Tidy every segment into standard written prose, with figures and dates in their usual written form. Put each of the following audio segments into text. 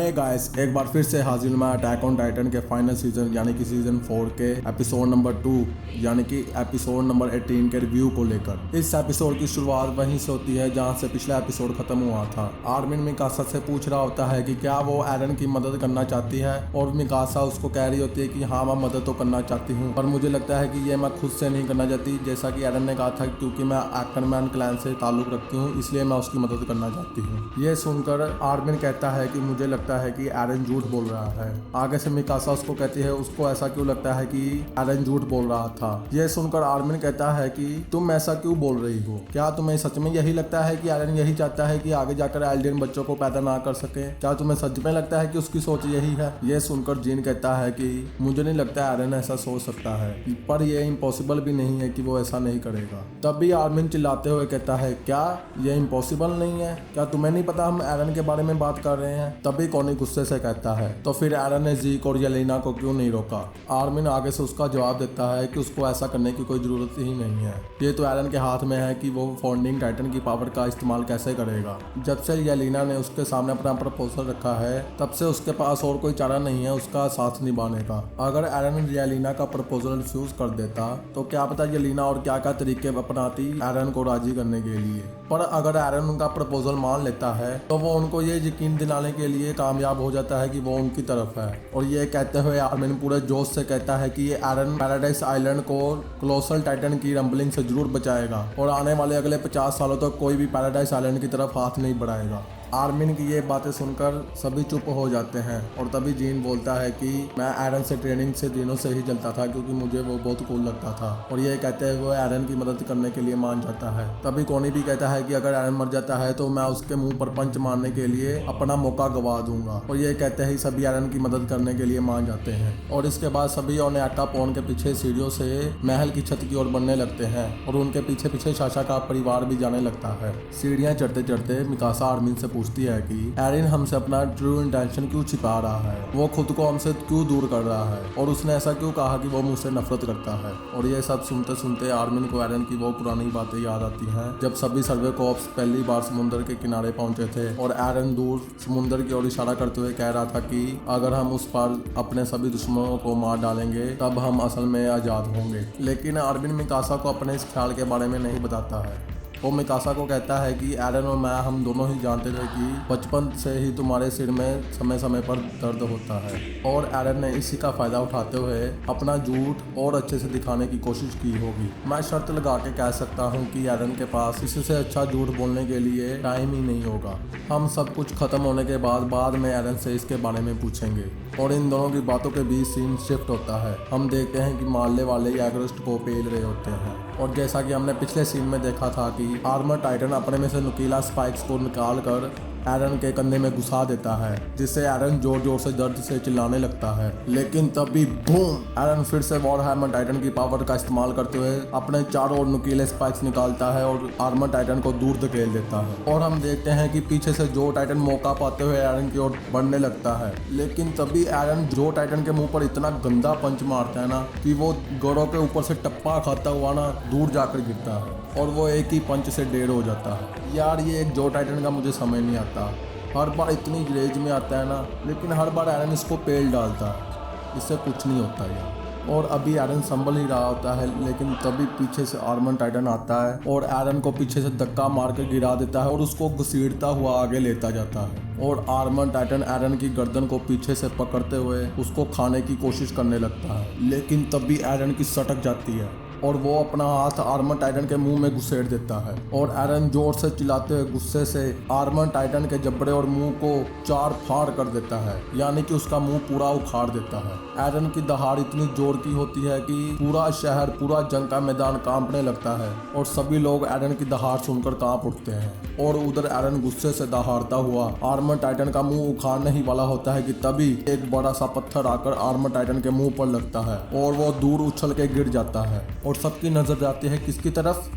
Hey guys, एक बार फिर से हाजिर मैं अटैक ऑन टाइटन के फाइनल सीजन यानी कि सीजन 4 के एपिसोड नंबर 2 यानी कि एपिसोड नंबर 18 के रिव्यू को लेकर। इस एपिसोड की शुरुआत वहीं से होती है जहां से पिछला एपिसोड खत्म हुआ था। आर्मिन मिकासा से पूछ रहा होता है कि क्या वो एरन की मदद करना चाहती है और मिकासा उसको कह रही होती है कि हाँ मैं मदद तो करना चाहती हूँ, पर मुझे लगता है कि ये मैं खुद से नहीं करना चाहती, जैसा कि एरन ने कहा था, क्योंकि मैं एक्टरमैन क्लैन से ताल्लुक रखती हूँ इसलिए मैं उसकी मदद करना चाहती हूँ। ये सुनकर आर्मिन कहता है कि मुझे लगता है कि एरन झूठ बोल रहा है। आगे से मिकासा उसको कहती है उसको ऐसा क्यों लगता है कि एरन झूठ बोल रहा था। यह सुनकर आर्मिन कहता है कि तुम ऐसा क्यों बोल रही हो, क्या तुम्हें सच में यही लगता है कि एरन यही चाहता है कि आगे जाकर एल्डियन बच्चों को पैदा ना कर सके? क्या तुम्हें सच में लगता है कि उसकी सोच यही है? यह सुनकर जीन कहता है कि मुझे नहीं लगता एरन ऐसा सोच सकता है, पर यह इम्पॉसिबल भी नहीं है कि वो ऐसा नहीं करेगा। तब भी आर्मिन चिल्लाते हुए कहता है क्या यह इम्पॉसिबल नहीं है? क्या तुम्हें नहीं पता हम एरन के बारे में बात कर रहे हैं? तभी कॉनी गुस्से से कहता है तो फिर एरन ने जीक और येलेना को क्यों नहीं रोका? आर्मिन आगे से उसका जवाब देता है कि उसको ऐसा करने की कोई जरूरत ही नहीं है, ये तो एरन के हाथ में है कि वो फाउंडिंग टाइटन की पावर का इस्तेमाल कैसे करेगा। जब से येलेना ने उसके सामने अपना प्रपोजल रखा है तब से उसके पास और कोई चारा नहीं है उसका साथ निभाने का। अगर एरन येलेना का प्रपोजल रिफ्यूज कर देता तो क्या पता येलेना और क्या क्या तरीके अपनाती एरन को राजी करने के लिए, पर अगर एरन उनका प्रपोजल मान लेता है तो वो उनको ये यकीन दिलाने के लिए कामयाब हो जाता है कि वो उनकी तरफ है। और ये कहते हुए आर्मिन पूरे जोश से कहता है कि ये एरन पैराडाइज आइलैंड को कोलोसल टाइटन की रंबलिंग से जरूर बचाएगा और आने वाले अगले 50 सालों तक कोई भी पैराडाइज आइलैंड की तरफ हाथ नहीं बढ़ाएगा। आर्मिन की ये बातें सुनकर सभी चुप हो जाते हैं और तभी जीन बोलता है कि मैं एरन से ट्रेनिंग से दिनों से ही जलता था क्योंकि मुझे वो बहुत कूल लगता था, और ये कहते हुए वो एरन की मदद करने के लिए मान जाता है। तभी कॉनी भी कहता है कि अगर एरन मर जाता है तो मैं उसके मुंह पर पंच मारने के लिए अपना मौका गवा दूंगा, और ये कहते ही सभी एरन की मदद करने के लिए मान जाते हैं। और इसके बाद सभी ओनेटा पॉन के पीछे सीढ़ियों से महल की छत की ओर बढ़ने लगते हैं और उनके पीछे पीछे साशा का परिवार भी जाने लगता है। सीढ़ियां चढ़ते चढ़ते मिकासा आर्मिन से पूछती है कि एरिन हमसे अपना ट्रू इंटेंशन क्यों छिपा रहा है, वो खुद को हमसे क्यों दूर कर रहा है, और उसने ऐसा क्यों कहा कि वो मुझसे नफरत करता है। और ये सब सुनते सुनते आर्मिन को एरिन की वो पुरानी बातें याद आती हैं जब सभी सर्वे कॉप्स पहली बार समुद्र के किनारे पहुंचे थे और एरिन दूर समुद्र की ओर इशारा करते हुए कह रहा था कि अगर हम उस पार अपने सभी दुश्मनों को मार डालेंगे तब हम असल में आजाद होंगे। लेकिन आर्मिन मिकासा को अपने इस ख्याल के बारे में नहीं बताता है। वो मिकासा को कहता है कि एरन और मैं हम दोनों ही जानते थे कि बचपन से ही तुम्हारे सिर में समय समय पर दर्द होता है, और एरन ने इसी का फ़ायदा उठाते हुए अपना झूठ और अच्छे से दिखाने की कोशिश की होगी। मैं शर्त लगा के कह सकता हूँ कि एरन के पास इससे अच्छा झूठ बोलने के लिए टाइम ही नहीं होगा। हम सब कुछ ख़त्म होने के बाद में एरन से इसके बारे में पूछेंगे। और इन दोनों की बातों के बीच सीन शिफ्ट होता है। हम देखते हैं कि मारने वाले एग्रस्ट को पेल रहे होते हैं, और जैसा कि हमने पिछले सीन में देखा था कि आर्मर टाइटन अपने में से नुकीला स्पाइक्स को निकाल कर एरन के कंधे में घुसा देता है, जिससे एरन जोर जोर से दर्द से चिल्लाने लगता है। लेकिन तभी बूम, एरन फिर से वॉरहैमर टाइटन की पावर का इस्तेमाल करते हुए अपने चारों ओर नुकीले स्पाइक्स निकालता है और आर्मर टाइटन को दूर धकेल देता है। और हम देखते हैं कि पीछे से जो टाइटन मौका पाते हुए एरन की ओर बढ़ने लगता है, लेकिन तभी एरन जो टाइटन के मुंह पर इतना गंदा पंच मारता है ना कि वो गड़ों के ऊपर से टप्पा खाता हुआ ना दूर जाकर गिरता है और वो एक ही पंच से डेड हो जाता है। यार ये एक जो टाइटन का मुझे समझ नहीं आता, हर बार इतनी रेंज में आता है ना, लेकिन हर बार एरन इसको पेल डालता है, इससे कुछ नहीं होता यार। और अभी एरन संभल ही रहा होता है, लेकिन तभी पीछे से आर्मर टाइटन आता है और एरन को पीछे से धक्का मार कर गिरा देता है और उसको घसीटता हुआ आगे लेता जाता है। और आर्मर टाइटन एरन की गर्दन को पीछे से पकड़ते हुए उसको खाने की कोशिश करने लगता है, लेकिन तभी एरन की सटक जाती है और वो अपना हाथ आर्मर टाइटन के मुंह में घुसेड़ देता है और एरन जोर से चिल्लाते हुए गुस्से से आर्मर टाइटन के जबड़े और मुंह को चार फाड़ कर देता है, यानी कि उसका मुंह पूरा उखाड़ देता है। एरन की दहाड़ इतनी जोर की होती है कि पूरा शहर, पूरा जंग का मैदान कांपने लगता है और सभी लोग एरन की दहाड़ सुनकर कांप उठते हैं। और उधर एरन गुस्से से दहाड़ता हुआ आर्मर टाइटन का मुंह उखाड़ने ही वाला होता है कि तभी एक बड़ा सा पत्थर आकर आर्मर टाइटन के मुंह पर लगता है और वो दूर उछल के गिर जाता है। और सबकी नजर जाती है किसकी तरफ?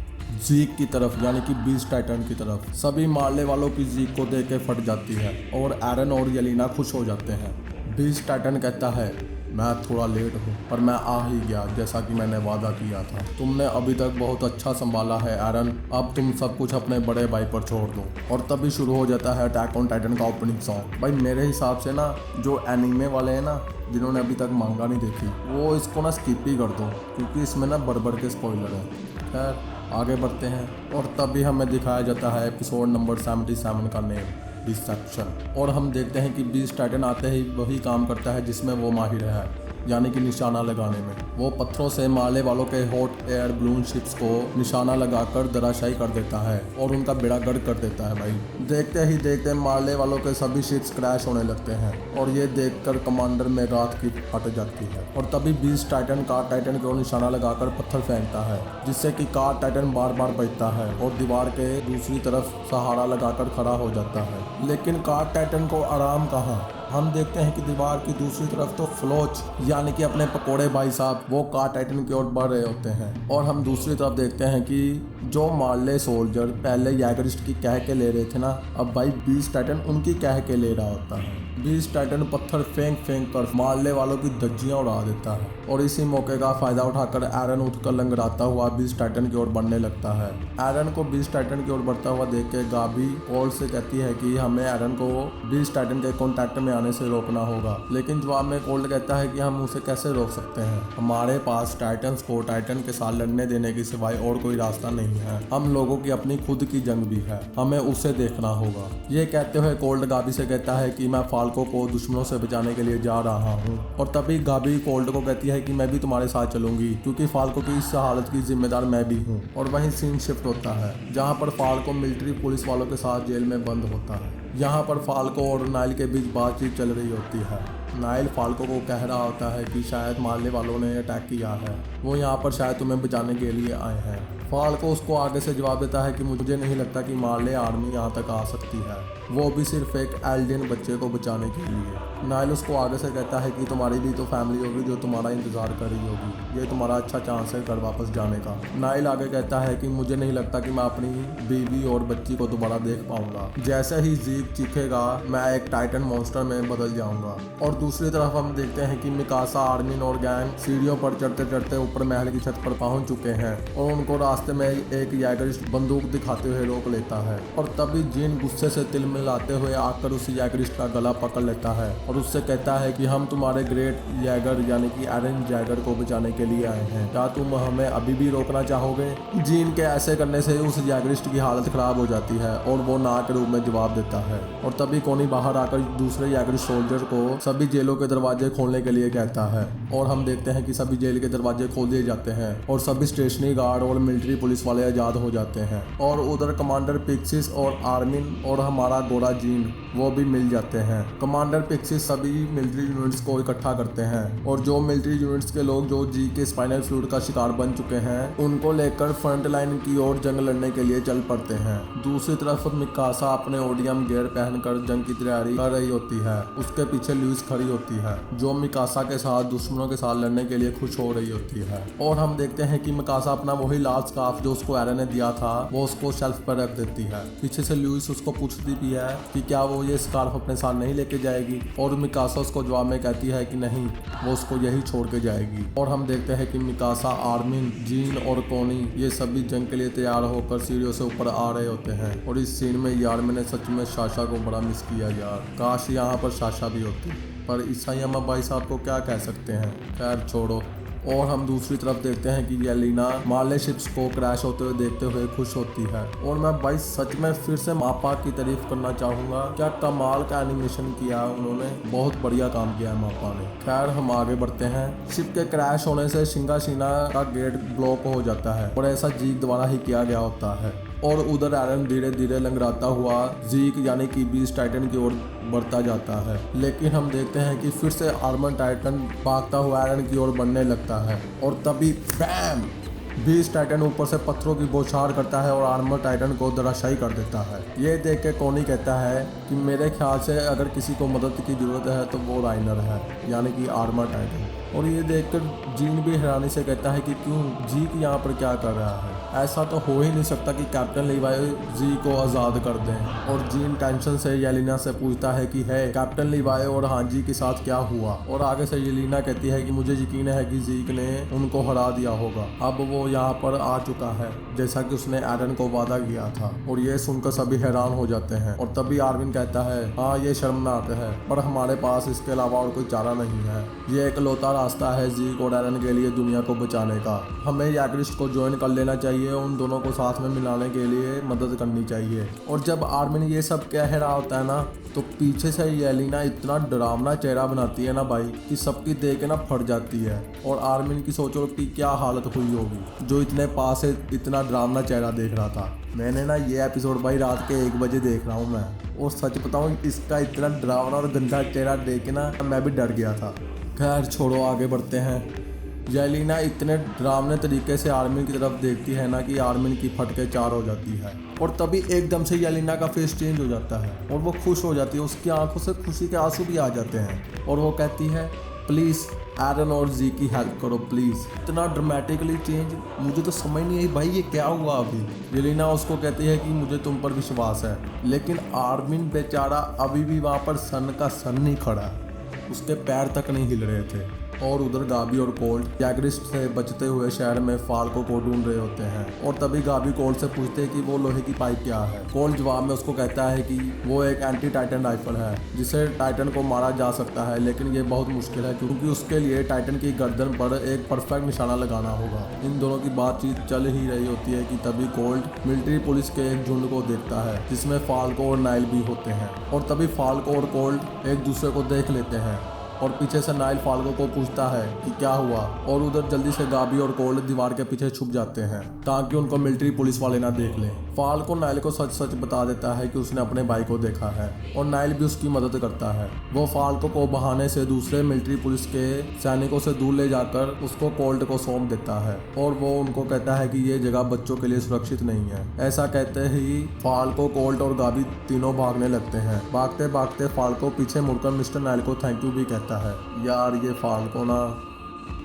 जीक की तरफ, यानी कि बीस्ट टाइटन की तरफ। सभी मारने वालों की जीक को देख के फट जाती है और एरन और येलेना खुश हो जाते हैं। बीस्ट टाइटन कहता है मैं थोड़ा लेट हूँ पर मैं आ ही गया जैसा कि मैंने वादा किया था। तुमने अभी तक बहुत अच्छा संभाला है एरन, अब तुम सब कुछ अपने बड़े भाई पर छोड़ दो। और तभी शुरू हो जाता है अटैक ऑन टाइटन का ओपनिंग सॉन्ग। भाई मेरे हिसाब से ना जो एनीमे वाले हैं ना, जिन्होंने अभी तक मांगा नहीं देखी, वो इसको ना स्किप ही कर दो क्योंकि इसमें ना बड़बड़ के स्पॉइलर है। खैर आगे बढ़ते हैं और तभी हमें दिखाया जाता है एपिसोड नंबर 77 का नेम डिसेप्शन। और हम देखते हैं कि बीस्ट टाइटन आते ही वही काम करता है जिसमें वो माहिर है, यानी कि निशाना लगाने में। वो पत्थरों से मारने वालों के हॉट एयर बलून शिप्स को निशाना लगाकर धराशायी कर देता है और उनका बेड़ा गर्क कर देता है। भाई देखते ही देखते मारने वालों के सभी शिप्स क्रैश होने लगते हैं और ये देखकर कमांडर मेगाथ की फट जाती है। और तभी बीस्ट टाइटन कार टाइटन को निशाना लगाकर पत्थर फेंकता है जिससे कि कार टाइटन बार बार बचता है और दीवार के दूसरी तरफ सहारा लगाकर खड़ा हो जाता है। लेकिन कार टाइटन को आराम कहाँ, हम देखते हैं कि दीवार की दूसरी तरफ तो फ्लोच यानी कि अपने पकोड़े भाई साहब वो कार टाइटन की ओर बढ़ रहे होते हैं। और हम दूसरी तरफ देखते हैं कि जो मार्ले सोल्जर पहले यैगरिस्ट की कह के ले रहे थे ना, अब भाई बीस्ट टाइटन उनकी कह के ले रहा होता है। बीस्ट टाइटन पत्थर फेंक कर मारने वालों की धज्जियां उड़ा देता है और इसी मौके का फायदा उठाकर एरन उठकर लंगड़ाता हुआ बीस्ट टाइटन की ओर बढ़ने लगता है। एरन को बीस्ट टाइटन की ओर बढ़ता हुआ देख के गाबी कोल्ड से कहती है कि हमें एरन को बीस्ट टाइटन के कॉन्टैक्ट में आने से रोकना होगा। लेकिन जवाब में कोल्ड कहता है कि हम उसे कैसे रोक सकते हैं, हमारे पास टाइटन्स को टाइटन के साथ लड़ने देने के सिवाय और कोई रास्ता नहीं है। हम लोगों की अपनी खुद की जंग भी है, हमें उसे देखना होगा। ये कहते हुए कोल्ड गाबी से कहता है कि मैं फाल्को को दुश्मनों से बचाने के लिए जा रहा हूँ। और तभी गाबी कोल्ड को कहती है कि मैं भी तुम्हारे साथ चलूंगी क्योंकि फाल्को की इस हालत की जिम्मेदार मैं भी हूँ। और वहीं सीन शिफ्ट होता है जहाँ पर फाल्को मिलिट्री पुलिस वालों के साथ जेल में बंद होता है। यहाँ पर फाल्को और नाइल के बीच बातचीत चल रही होती है। नाइल फाल्को को कह रहा होता है कि शायद मारने वालों ने अटैक किया है, वो यहाँ पर शायद तुम्हें बचाने के लिए आए हैं। फाल्को उसको आगे से जवाब देता है कि मुझे नहीं लगता कि मार्ले आर्मी यहाँ तक आ सकती है, वो भी सिर्फ एक एल्डियन बच्चे को बचाने के लिए। नाइल उसको आगे से कहता है कि तुम्हारी भी तो फैमिली होगी जो तुम्हारा इंतजार कर रही होगी, ये तुम्हारा अच्छा चांस है घर वापस जाने का। नाइल आगे कहता है कि मुझे नहीं लगता कि मैं अपनी बीवी और बच्ची को दोबारा देख पाऊंगा, जैसे ही जीक चीखेगा मैं एक टाइटन मॉन्स्टर में बदल जाऊंगा। और दूसरी तरफ हम देखते हैं कि मिकासा, आर्मिन और गैंग सीढ़ियों पर चढ़ते चढ़ते ऊपर महल की छत पर पहुंच चुके हैं और उनको रास्ते में एक यैगरिस्ट बंदूक दिखाते हुए रोक लेता है। और तभी जीन गुस्से से तिलमिलाते हुए आकर उस यैगरिस्ट का गला पकड़ लेता है और उससे कहता है कि हम तुम्हारे ग्रेट यैगर यानी कि एरन जैगर को बचाने के लिए आए हैं, क्या तुम हमें अभी भी रोकना चाहोगे? जीन के ऐसे करने से उस यैगरिस्ट की हालत खराब हो जाती है और वो ना के रूप में जवाब देता है। और तभी कोनी बाहर आकर दूसरे यैगरिस्ट सोल्जर को सभी जेलों के दरवाजे खोलने के लिए कहता है और हम देखते हैं कि सभी जेल के दरवाजे खोल दिए जाते हैं और सभी स्टेशनरी गार्ड और मिलिट्री पुलिस वाले आजाद हो जाते हैं। और उधर कमांडर पिक्सिस और आर्मिन और हमारा गोरा जीन वो भी मिल जाते हैं। कमांडर पिक्सिस सभी मिलिट्री यूनिट्स को इकट्ठा करते हैं और जो मिलिट्री यूनिट्स के लोग जो जी के स्पाइनल फ्लूइड का शिकार बन चुके हैं उनको लेकर फ्रंट लाइन की ओर जंग लड़ने के लिए चल पड़ते हैं। दूसरी तरफ मिकासा अपने ओडियम गियर पहनकर जंग की तैयारी कर रही होती है, उसके पीछे लुइस खड़ी होती है जो मिकासा के साथ दुश्मनों के साथ लड़ने के लिए खुश हो रही होती है। और हम देखते हैं कि मिकासा अपना वही लाल स्कार्फ जो उसको एरन ने दिया था वो उसको शेल्फ पर रख देती है। पीछे से लुइस उसको पूछती भी है कि क्या वो ये स्कार्फ अपने साथ नहीं लेके जाएगी और मिकासा उसको जवाब में कहती है कि नहीं, वो उसको यही छोड़ के जाएगी। और हम देखते हैं कि मिकासा, आर्मिन, जीन और कोनी ये सभी जंग के लिए तैयार होकर सीढ़ियों से ऊपर आ रहे होते हैं। और इस सीन में यार मैंने सच में साशा को बड़ा मिस किया यार, काश यहाँ पर साशा भी होती, पर ईसायामा भाई साहब को क्या कह सकते हैं, खैर छोड़ो। और हम दूसरी तरफ देखते हैं कि येलिना मार्ले शिप्स को क्रैश होते हुए देखते हुए खुश होती है। और मैं भाई सच में फिर से मापा की तारीफ करना चाहूँगा, क्या कमाल का एनिमेशन किया उन्होंने, बहुत बढ़िया काम किया है मापा ने। खैर हम आगे बढ़ते हैं। शिप के क्रैश होने से शिंगाशिना का गेट ब्लॉक हो जाता है और ऐसा जीक द्वारा ही किया गया होता है। और उधर एरन धीरे धीरे लंगड़ाता हुआ जीक यानी कि बीस्ट टाइटन की ओर बढ़ता जाता है। लेकिन हम देखते हैं कि फिर से आर्मर टाइटन भागता हुआ एरन की ओर बढ़ने लगता है और तभी बैम, बीस्ट टाइटन ऊपर से पत्थरों की बौछार करता है और आर्मर टाइटन को धराशायी कर देता है। ये देख के कोनी कहता है कि मेरे ख्याल से अगर किसी को मदद की जरूरत है तो वो राइनर है यानी कि आर्मर टाइटन। और ये देखकर जीन भी हैरानी से कहता है कि क्यों, जीक यहाँ पर क्या कर रहा है? ऐसा तो हो ही नहीं सकता कि कैप्टन लीवाई जी को आज़ाद कर दें। और जीन टेंशन से येलेना से पूछता है कि है कैप्टन लीवाई और हांजी के साथ क्या हुआ। और आगे से येलेना कहती है कि मुझे यकीन है कि जीक ने उनको हरा दिया होगा। अब वो यहाँ पर आ चुका है जैसा कि उसने एरन को वादा किया था। और ये सुनकर सभी हैरान हो जाते हैं। और तभी आर्विन कहता है हाँ ये शर्मनाक है पर हमारे पास इसके अलावा और कोई चारा नहीं है। ये एक लौता रास्ता है जीक और एरन के लिए दुनिया को बचाने का। हमें याग्रिस्ट को ज्वाइन कर लेना चाहिए, उन दोनों को साथ में मिलाने के लिए मदद करनी चाहिए। और जब आर्मिन ये सब कह रहा होता है ना तो पीछे से येलेना इतना डरावना चेहरा बनाती है ना भाई कि सबकी देख के ना फट जाती है। और आर्मिन की सोचो कि क्या हालत हुई होगी जो इतने पास से इतना डरावना चेहरा देख रहा था। मैंने ना ये एपिसोड भाई रात के 1 बजे देख रहा हूँ मैं, और सच बताऊँ इसका इतना डरावना और गंदा चेहरा देख के ना मैं भी डर गया था। खैर छोड़ो आगे बढ़ते हैं। येलेना इतने डरावने तरीके से आर्मिन की तरफ देखती है ना कि आर्मिन की फटके 4 हो जाती है। और तभी एकदम से येलेना का फेस चेंज हो जाता है और वो खुश हो जाती है। उसकी आंखों से खुशी के आंसू भी आ जाते हैं और वो कहती है प्लीज़ एरन और जी की हेल्प करो प्लीज़। इतना ड्रामेटिकली चेंज मुझे तो समझ नहीं आई भाई ये क्या हुआ अभी। येलेना उसको कहती है कि मुझे तुम पर विश्वास है, लेकिन आर्मिन बेचारा अभी भी वहाँ पर सन का सन नहीं खड़ा, उसके पैर तक नहीं हिल रहे थे। और उधर गाबी और कोल्ट याग्रिस्ट से बचते हुए शहर में फाल्को को ढूंढ रहे होते हैं। और तभी गाबी कोल्ट से पूछते हैं कि वो लोहे की पाइप क्या है। कोल्ट जवाब में उसको कहता है कि वो एक एंटी टाइटन राइफल है जिसे टाइटन को मारा जा सकता है, लेकिन ये बहुत मुश्किल है क्योंकि उसके लिए टाइटन की गर्दन पर एक परफेक्ट निशाना लगाना होगा। इन दोनों की बातचीत चल ही रही होती है कि तभी कोल्ट मिलिट्री पुलिस के एक झुंड को देखता है जिसमें फाल्को और नाइल भी होते हैं। और तभी फाल्को और कोल्ट एक दूसरे को देख लेते हैं और पीछे से नाइल फाल्को को पूछता है कि क्या हुआ। और उधर जल्दी से गाबी और कोल्ट दीवार के पीछे छुप जाते हैं ताकि उनको मिलिट्री पुलिस वाले ना देख लें। फाल्को नाइल को सच सच बता देता है कि उसने अपने भाई को देखा है और नाइल भी उसकी मदद करता है। वो फाल्को को बहाने से दूसरे मिलिट्री पुलिस के सैनिकों से दूर ले जाकर उसको कोल्ट को सौंप देता है और वो उनको कहता है कि ये जगह बच्चों के लिए सुरक्षित नहीं है। ऐसा कहते ही फाल्को, कोल्ट और गाबी तीनों भागने लगते हैं। भागते भागते फाल्को पीछे मुड़कर मिस्टर नाइल को थैंक यू भी कहता है। यार ये फाल्को ना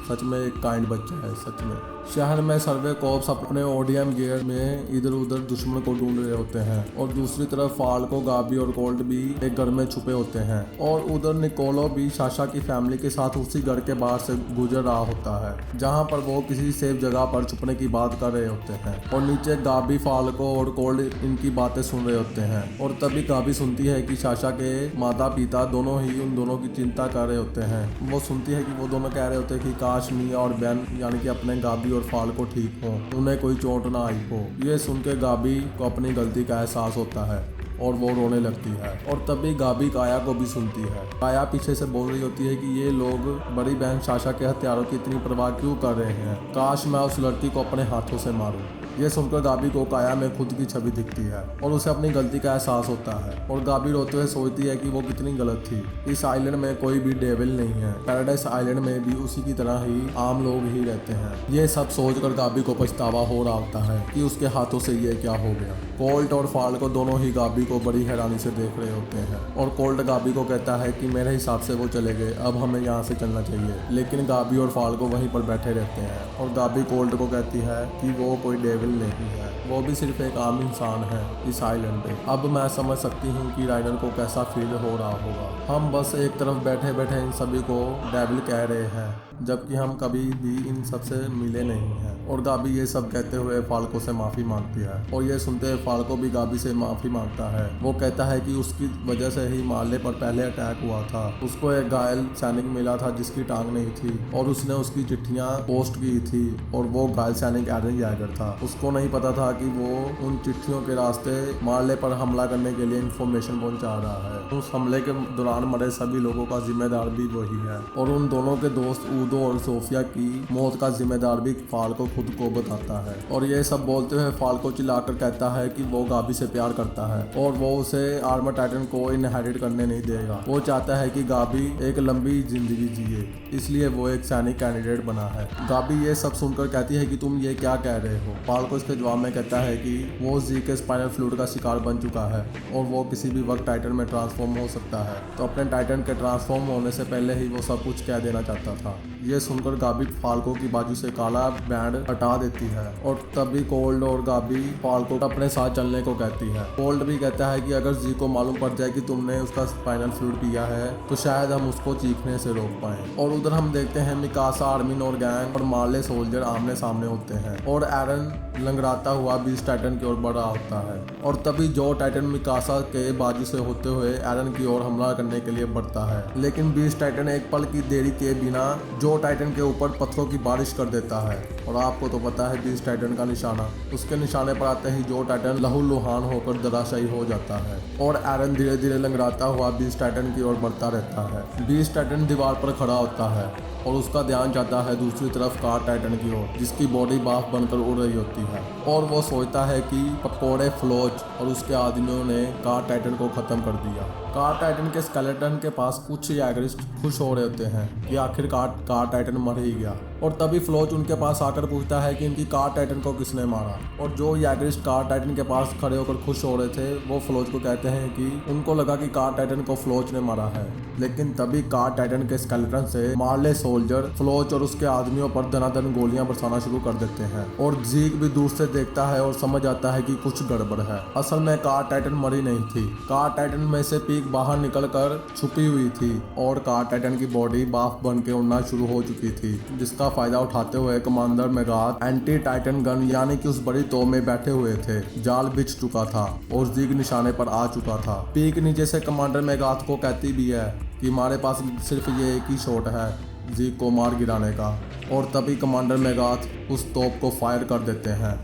सच में एक काइंड बच्चा है सच में। शहर में सर्वे कॉप्स अपने ओडीएम गियर में इधर उधर दुश्मन को ढूंढ रहे होते हैं और दूसरी तरफ फाल्को, गाबी और कोल्ट भी एक घर में छुपे होते हैं। और उधर निकोलो भी साशा की फैमिली के साथ उसी घर के बाहर से गुजर रहा होता है जहां पर वो किसी सेफ जगह पर छुपने की बात कर रहे होते हैं। और नीचे गाबी, फाल्को और कोल्ट इनकी बातें सुन रहे होते हैं। और तभी गाबी सुनती है कि साशा के माता पिता दोनों ही उन दोनों की चिंता कर रहे होते हैं। वो सुनती है कि वो दोनों कह रहे होते हैं कि काश मिया और बैन यानी कि अपने गाबी और फाल्को ठीक हो, उन्हें कोई चोट ना आई हो। ये सुन के गाबी को अपनी गलती का एहसास होता है और वो रोने लगती है। और तभी गाबी काया को भी सुनती है। काया पीछे से बोल रही होती है कि ये लोग बड़ी बहन साशा के हथियारों की इतनी परवाह क्यों कर रहे हैं, काश मैं उस लड़की को अपने हाथों से मारूं। ये सुनकर गाबी को काया में खुद की छवि दिखती है और उसे अपनी गलती का एहसास होता है। और गाबी रोते हुए सोचती है कि वो कितनी गलत थी। इस आइलैंड में कोई भी डेविल नहीं है, पैराडाइज आइलैंड में भी उसी की तरह ही आम लोग ही रहते हैं। ये सब सोचकर गाबी को पछतावा हो रहा होता है कि उसके हाथों से ये क्या हो गया। कोल्ट और फाल्को दोनों ही गाबी को बड़ी हैरानी से देख रहे होते हैं और कोल्ट गाबी को कहता है कि मेरे हिसाब से वो चले गए, अब हमें यहाँ से चलना चाहिए। लेकिन गाबी और फाल्को वहीं पर बैठे रहते हैं और गाबी कोल्ट को कहती है कि वो कोई डेविल नहीं है, वो भी सिर्फ एक आम इंसान है इस आइलैंड पे। अब मैं समझ सकती हूँ कि राइडर को कैसा फील हो रहा होगा। हम बस एक तरफ बैठे बैठे इन सभी को डेविल कह रहे हैं जबकि हम कभी भी इन सब से मिले नहीं हैं। और गाबी ये सब कहते हुए फाल्को से माफ़ी मांगती है और ये सुनते हुए फाल्को भी गाबी से माफ़ी मांगता है। वो कहता है कि उसकी वजह से ही मार्ले पर पहले अटैक हुआ था। उसको एक घायल सैनिक मिला था जिसकी टांग नहीं थी और उसने उसकी चिट्ठियाँ पोस्ट की थी और वो घायल सैनिक एरन जैगर था। उसको नहीं पता था कि वो उन चिट्ठियों के रास्ते मार्ले पर हमला करने के लिए इंफॉर्मेशन पहुंचा रहा है। उस हमले के दौरान मरे सभी लोगों का जिम्मेदार भी वही है और उन दोनों के दोस्त ऊदो और सोफिया की मौत का जिम्मेदार भी फाल्को खुद को बताता है। और ये सब बोलते हुए फाल्को चिल्लाकर कहता है कि वो गाबी से प्यार करता है और वो उसे आर्मर टाइटन को इनहेरिट करने नहीं देगा। वो चाहता है कि गाबी एक लंबी जिंदगी जिए, इसलिए वो एक सैनिक कैंडिडेट बना है। गाबी ये सब सुनकर कहती है कि तुम ये क्या कह रहे हो। फाल्को इसके जवाब में कहता है कि वो जी के स्पाइनल फ्लूइड का शिकार बन चुका है और वो किसी भी वक्त टाइटन में ट्रांसफॉर्म हो सकता है, तो अपने टाइटन के ट्रांसफॉर्म होने से पहले ही वो सब कुछ कह देना चाहता था। ये सुनकर गाबी फाल्को की बाजू से काला बैंड हटा देती है और तभी कोल्ड और गाबी फाल्को को अपने साथ चलने को कहती है। कोल्ड भी कहता है कि अगर जी को मालूम पड़ जाए कि तुमने उसका स्पाइनल फ्लूइड पिया है तो शायद हम उसको चीखने से रोक पाए। और उधर हम देखते हैं मिकासा, आर्मिन और गैंग और मार्ले सोल्जर आमने सामने होते हैं और एरन लंगड़ाता हुआ बीस्ट टाइटन की ओर बढ़ा होता है। और तभी जो टाइटन मिकासा के बाजू से होते हुए एरन की ओर हमला करने के लिए बढ़ता है, लेकिन बीस्ट टाइटन एक पल की देरी के बिना जो टाइटन के ऊपर पत्थरों की बारिश कर देता है। और आपको तो पता है बीस्ट टाइटन का निशाना, उसके निशाने पर आते ही जो टाइटन लहूलुहान होकर धराशायी हो जाता है और एरन धीरे धीरे लंगड़ाता हुआ बीस्ट टाइटन की ओर बढ़ता रहता है। बीस्ट टाइटन दीवार पर खड़ा होता है और उसका ध्यान जाता है दूसरी तरफ कार टाइटन की ओर, जिसकी बॉडी बाफ बनकर उड़ रही होती है और वो सोचता है कि पकोड़े फ्लोच और उसके आदमियों ने कार टाइटन को खत्म कर दिया। कार टाइटन के स्केलेटन के पास कुछ यागरिस्ट खुश हो रहे होते हैं कि आखिरकार कार टाइटन मर ही गया। और तभी फ्लोच उनके पास आकर पूछता है कि इनकी कार टाइटन को किसने मारा। और जो यागरिस्ट कार टाइटन के पास खड़े होकर खुश हो रहे थे वो फ्लोच को कहते हैं कि उनको लगा कि कार टाइटन को फ्लोच ने मारा है। लेकिन तभी कार टाइटन के स्केलेटन से मार्ले सोल्जर फ्लोच और उसके आदमियों पर दनादन गोलियां बरसाना शुरू कर देते हैं। और जीक भी दूर से देखता है और समझ आता है कि कुछ गड़बड़ है। असल में कार टाइटन मरी नहीं थी, कार टाइटन में से पीक बाहर निकलकर छुपी हुई थी और कार टाइटन की बॉडी बाफ बन के उड़ना शुरू हो चुकी थी, जिसका फायदा उठाते हुए कमांडर मेगाथ एंटी टाइटन गन यानी कि उस बड़ी तोप में बैठे हुए थे। जाल बिछ चुका था और जीक निशाने पर आ चुका था। पीक नीचे से कमांडर मेगाथ को कहती भी है कि हमारे पास सिर्फ ये एक ही शॉट है जीक को मार गिराने का। और तभी कमांडर मेगाथ उस तोप को फायर कर देते हैं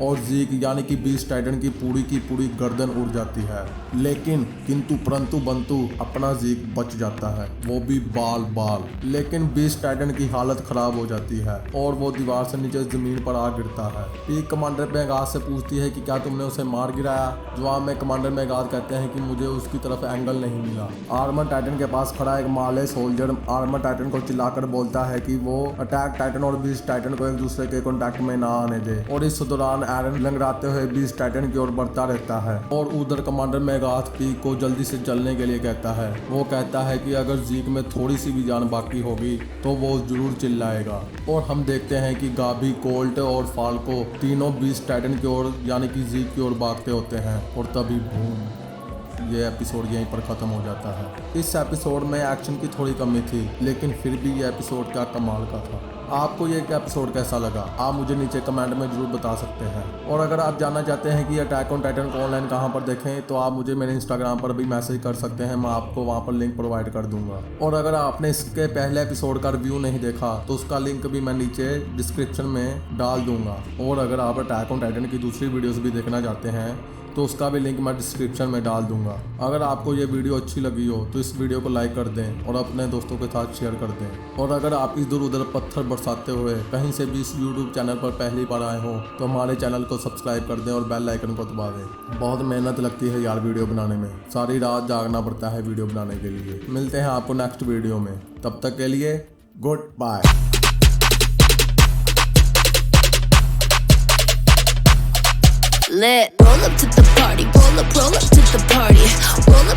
और जीक यानी कि बीस्ट टाइटन की पूरी गर्दन उड़ जाती है। लेकिन किंतु परंतु बंतु अपना जीक बच जाता है, वो भी बाल। लेकिन बीस्ट टाइटन की हालत खराब हो जाती है और वो दीवार से नीचे जमीन पर आ गिरता है। पीक कमांडर मेगाथ से पूछती है कि क्या तुमने उसे मार गिराया। जवाब में कमांडर मेगाथ कहते हैं कि मुझे उसकी तरफ एंगल नहीं मिला। आर्मर टाइटन के पास खड़ा एक मार्ले सोल्जर आर्मर टाइटन को चिल्लाकर बोलता है कि वो अटैक टाइटन और बीस्ट टाइटन को एक दूसरे के कॉन्टैक्ट में ना आने दे। और इस दौरान एरन लंगड़ाते हुए बीस्ट टाइटन की ओर बढ़ता रहता है और उधर कमांडर मेगाथ पीक को जल्दी से चलने के लिए कहता है। वो कहता है कि अगर जीक में थोड़ी सी भी जान बाकी होगी तो वो जरूर चिल्लाएगा। और हम देखते हैं कि गाबी, कोल्ट और फाल्को तीनों बीस्ट टाइटन की ओर यानी कि जीक की ओर भागते होते हैं और तभी बूम, ये एपिसोड यहीं पर ख़त्म हो जाता है। इस एपिसोड में एक्शन की थोड़ी कमी थी, लेकिन फिर भी ये एपिसोड क्या कमाल का था। आपको ये एपिसोड कैसा लगा आप मुझे नीचे कमेंट में जरूर बता सकते हैं। और अगर आप जानना चाहते हैं कि अटैक ऑन टाइटन को ऑनलाइन कहाँ पर देखें तो आप मुझे मेरे इंस्टाग्राम पर भी मैसेज कर सकते हैं, मैं आपको वहाँ पर लिंक प्रोवाइड कर दूंगा। और अगर आपने इसके पहले एपिसोड का रिव्यू नहीं देखा तो उसका लिंक भी मैं नीचे डिस्क्रिप्शन में डाल दूंगा। और अगर आप अटैक ऑन टाइटन की दूसरी वीडियोस भी देखना चाहते हैं तो उसका भी लिंक मैं डिस्क्रिप्शन में डाल दूंगा। अगर आपको ये वीडियो अच्छी लगी हो तो इस वीडियो को लाइक कर दें और अपने दोस्तों के साथ शेयर कर दें। और अगर आप इधर उधर पत्थर बरसाते हुए कहीं से भी इस यूट्यूब चैनल पर पहली बार आए हो तो हमारे चैनल को सब्सक्राइब कर दें और बेल आइकन को दबा दें। बहुत मेहनत लगती है यार वीडियो बनाने में, सारी रात जागना पड़ता है वीडियो बनाने के लिए। मिलते हैं आपको नेक्स्ट वीडियो में, तब तक के लिए good bye. Lit. Roll up to the party, roll up to the party, roll